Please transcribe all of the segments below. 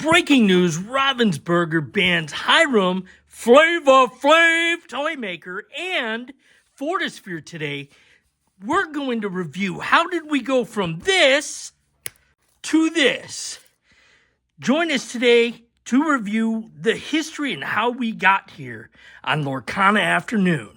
Breaking news, Ravensburger bans Hiram Flaversham, Toymaker and Fortisphere today. We're going to review how did we go from this to this. Join us today to review the history and how we got here on Lorcana Afternoon.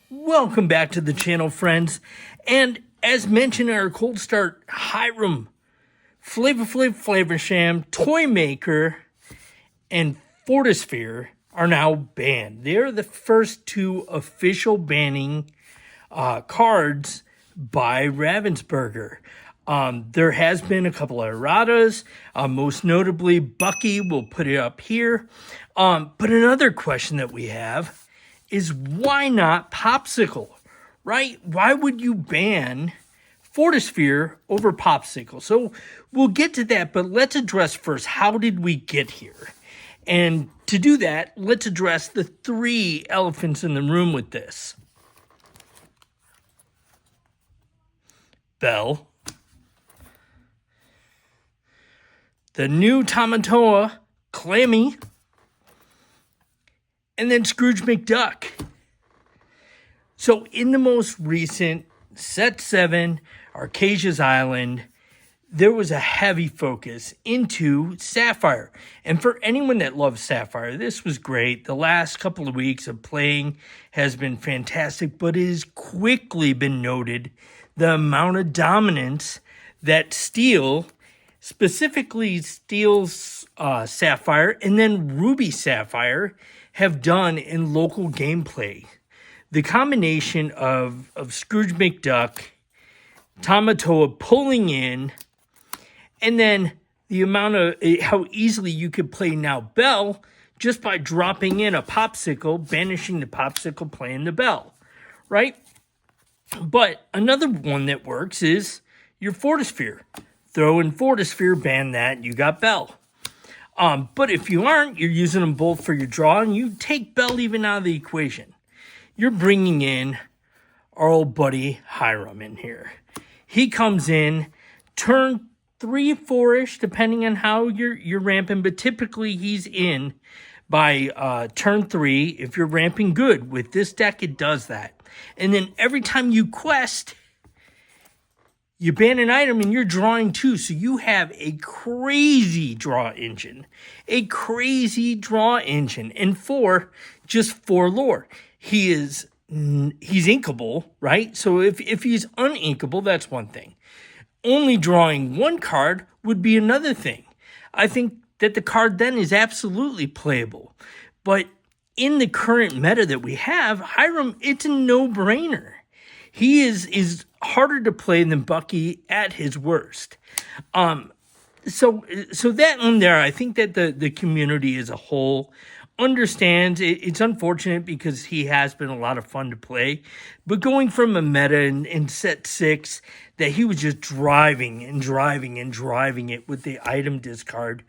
Welcome back to the channel, friends. And as mentioned in our cold start, Hiram Flaversham, Toymaker, and Fortisphere are now banned. They're the first two official banning cards by Ravensburger. There has been a couple of erratas, most notably Bucky. We'll put it up here. But another question that we have is why not Pawpsicle, right? Why would you ban Fortisphere over Pawpsicle? So we'll get to that, but let's address first, how did we get here? And to do that, let's address the three elephants in the room with this. Belle, the new Tamatoa, Clammy, and then Scrooge McDuck. So in the most recent Set 7, Arcasia's Island, there was a heavy focus into Sapphire. And for anyone that loves Sapphire, this was great. The last couple of weeks of playing has been fantastic, but it has quickly been noted the amount of dominance that Steel, specifically Steel's Sapphire and then Ruby Sapphire, have done in local gameplay. The combination of Scrooge McDuck, Tamatoa pulling in, and then the amount of how easily you could play now Belle just by dropping in a Pawpsicle, banishing the Pawpsicle, playing the Belle, right? But another one that works is your Fortisphere. Throw in Fortisphere, ban that, you got Belle. But if you aren't, you're using them both for your draw, and you take Belle even out of the equation. You're bringing in our old buddy Hiram in here. He comes in, turn 3, 4-ish, depending on how you're ramping, but typically he's in by turn 3. If you're ramping good, with this deck, it does that. And then every time you quest, you ban an item and you're drawing 2. So you have a crazy draw engine. And 4, just 4 lore. He's inkable, right? So if he's uninkable, that's one thing. Only drawing 1 card would be another thing. I think that the card then is absolutely playable. But in the current meta that we have, Hiram, it's a no-brainer. He is harder to play than Bucky at his worst. So that one there, I think that the community as a whole understands. It's unfortunate because he has been a lot of fun to play. But going from a meta in set 6 that he was just driving it with the item discard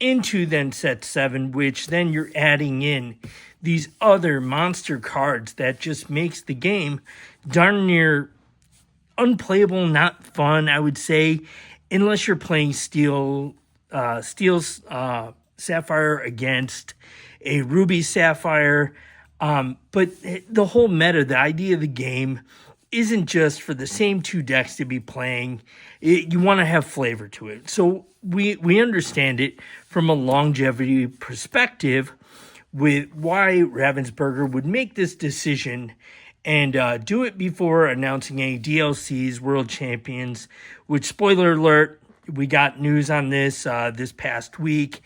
into then set 7, which then you're adding in these other monster cards that just makes the game darn near unplayable, not fun, I would say, unless you're playing Steel's Sapphire against a Ruby Sapphire. But the whole meta, the idea of the game, isn't just for the same 2 decks to be playing. You want to have flavor to it. So we understand it from a longevity perspective with why Ravensburger would make this decision and do it before announcing any DLCs, World Champions, which, spoiler alert, we got news on this this past week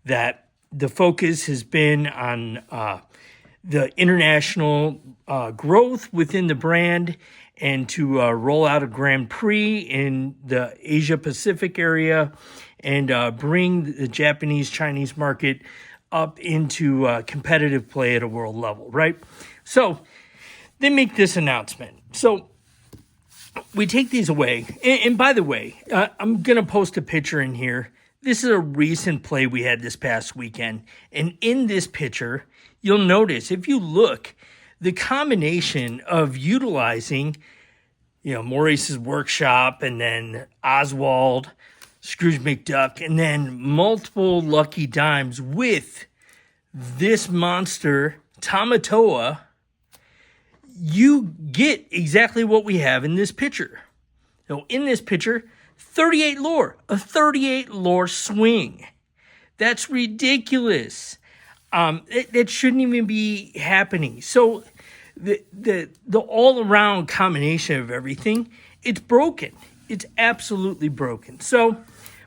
that the focus has been on the international growth within the brand and to roll out a Grand Prix in the Asia-Pacific area and bring the Japanese-Chinese market up into competitive play at a world level, right? So they make this announcement. So we take these away. And by the way, I'm going to post a picture in here. This is a recent play we had this past weekend. And in this picture, you'll notice, if you look, the combination of utilizing Maurice's Workshop, and then Oswald, Scrooge McDuck, and then multiple lucky dimes with this monster, Tamatoa, you get exactly what we have in this picture. So in this picture, 38 lore, a 38 lore swing. That's ridiculous. That shouldn't even be happening. So the all around combination of everything, it's broken. It's absolutely broken. So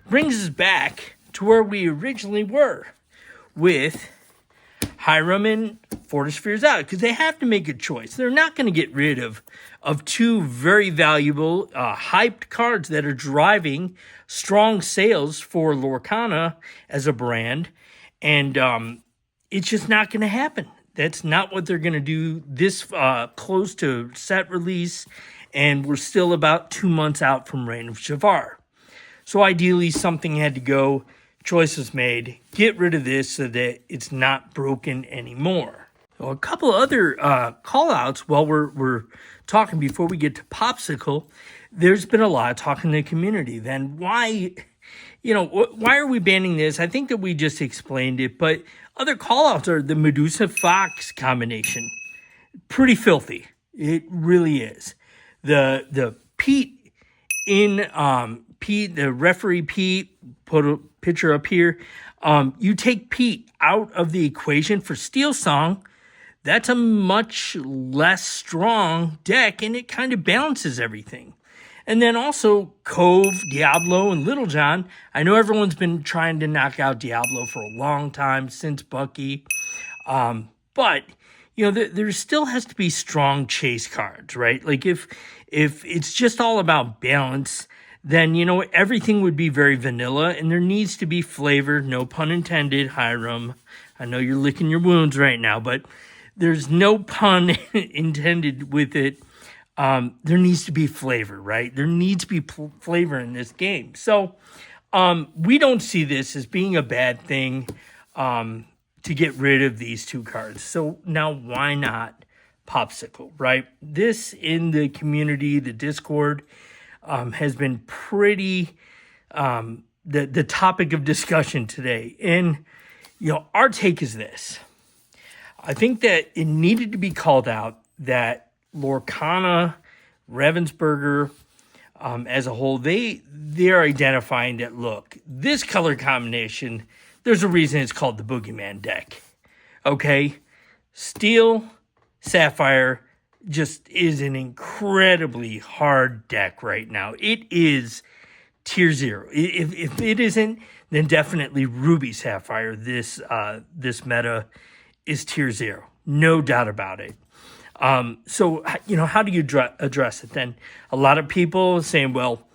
brings us back to where we originally were with Hiram and Fortisphere's out, because they have to make a choice. They're not going to get rid of two very valuable, hyped cards that are driving strong sales for Lorcana as a brand, and it's just not going to happen. That's not what they're going to do this close to set release, and we're still about 2 months out from Reign of Shavar. So ideally, something had to go. Choice was made. Get rid of this so that it's not broken anymore. So a couple other call-outs while we're talking before we get to Pawpsicle. There's been a lot of talk in the community. Then why are we banning this? I think that we just explained it, but other call-outs are the Medusa Fox combination. Pretty filthy. It really is. The Pete in Pete, the referee Pete, put a picture up here. You take Pete out of the equation for Steel Song, that's a much less strong deck, and it kind of balances everything. And then also Cove, Diablo, and Little John. I know everyone's been trying to knock out Diablo for a long time, since Bucky. But, there still has to be strong chase cards, right? Like, if it's just all about balance, then, everything would be very vanilla, and there needs to be flavor, no pun intended, Hiram. I know you're licking your wounds right now, but there's no pun intended with it. There needs to be flavor, right? There needs to be flavor in this game. So we don't see this as being a bad thing to get rid of these two cards. So now why not Pawpsicle, right? This in the community, the Discord, has been pretty the topic of discussion today. And, our take is this. I think that it needed to be called out that Lorcana, Ravensburger, as a whole, they're identifying that, look, this color combination, there's a reason it's called the Boogeyman deck. Okay? Steel, Sapphire just is an incredibly hard deck right now. It is tier 0. If it isn't, then definitely Ruby Sapphire. This meta is tier 0. No doubt about it. So, how do you address it then? A lot of people saying, well,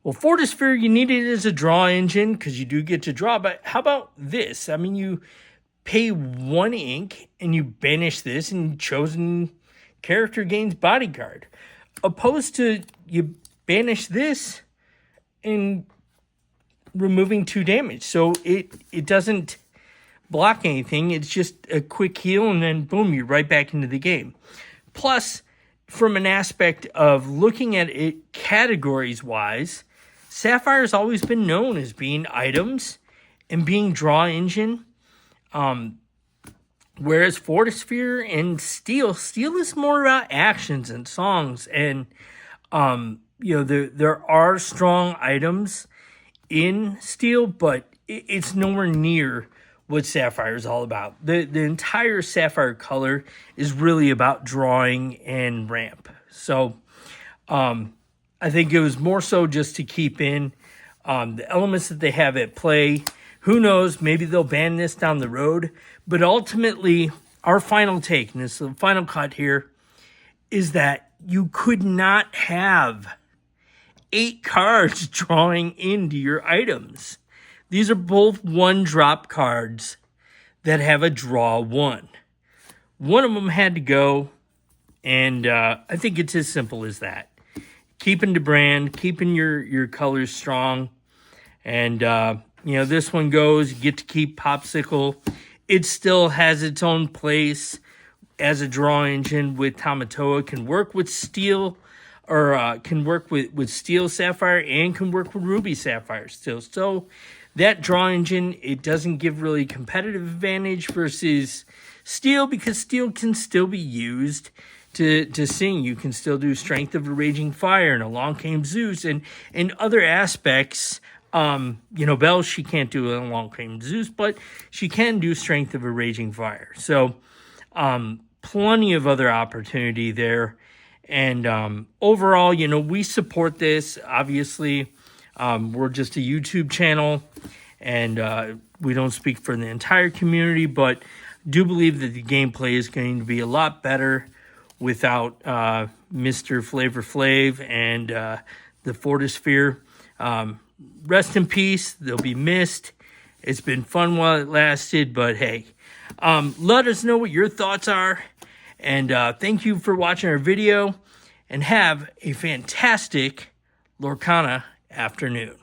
Fortisphere, you need it as a draw engine because you do get to draw. But how about this? I mean, you pay 1 ink and you banish this and chosen character gains bodyguard. Opposed to you banish this and removing 2 damage. So it doesn't block anything. It's just a quick heal and then boom, you're right back into the game. Plus, from an aspect of looking at it categories-wise, Sapphire has always been known as being items and being draw engine. Whereas Fortisphere and Steel is more about actions and songs. And, there are strong items in Steel, but it's nowhere near what Sapphire is all about. The entire Sapphire color is really about drawing and ramp. So I think it was more so just to keep in the elements that they have at play. Who knows, maybe they'll ban this down the road. But ultimately, our final take, and this is the final cut here, is that you could not have 8 cards drawing into your items. These are both 1-drop cards that have a draw 1. One of them had to go, and I think it's as simple as that. Keeping the brand, keeping your colors strong, and this one goes. You get to keep Pawpsicle. It still has its own place as a draw engine with Tamatoa. Can work with Steel or can work with Steel Sapphire and can work with Ruby Sapphire still. So that draw engine, it doesn't give really competitive advantage versus Steel, because Steel can still be used to sing. You can still do Strength of a Raging Fire and Along Came Zeus and other aspects. Belle, she can't do Along Came Zeus, but she can do Strength of a Raging Fire. So plenty of other opportunity there. And overall, we support this. Obviously, we're just a YouTube channel, and we don't speak for the entire community, but do believe that the gameplay is going to be a lot better without Mr. Flavor Flav and the Fortisphere. Rest in peace. They'll be missed. It's been fun while it lasted, but hey, let us know what your thoughts are. And thank you for watching our video, and have a fantastic Lorcana afternoon.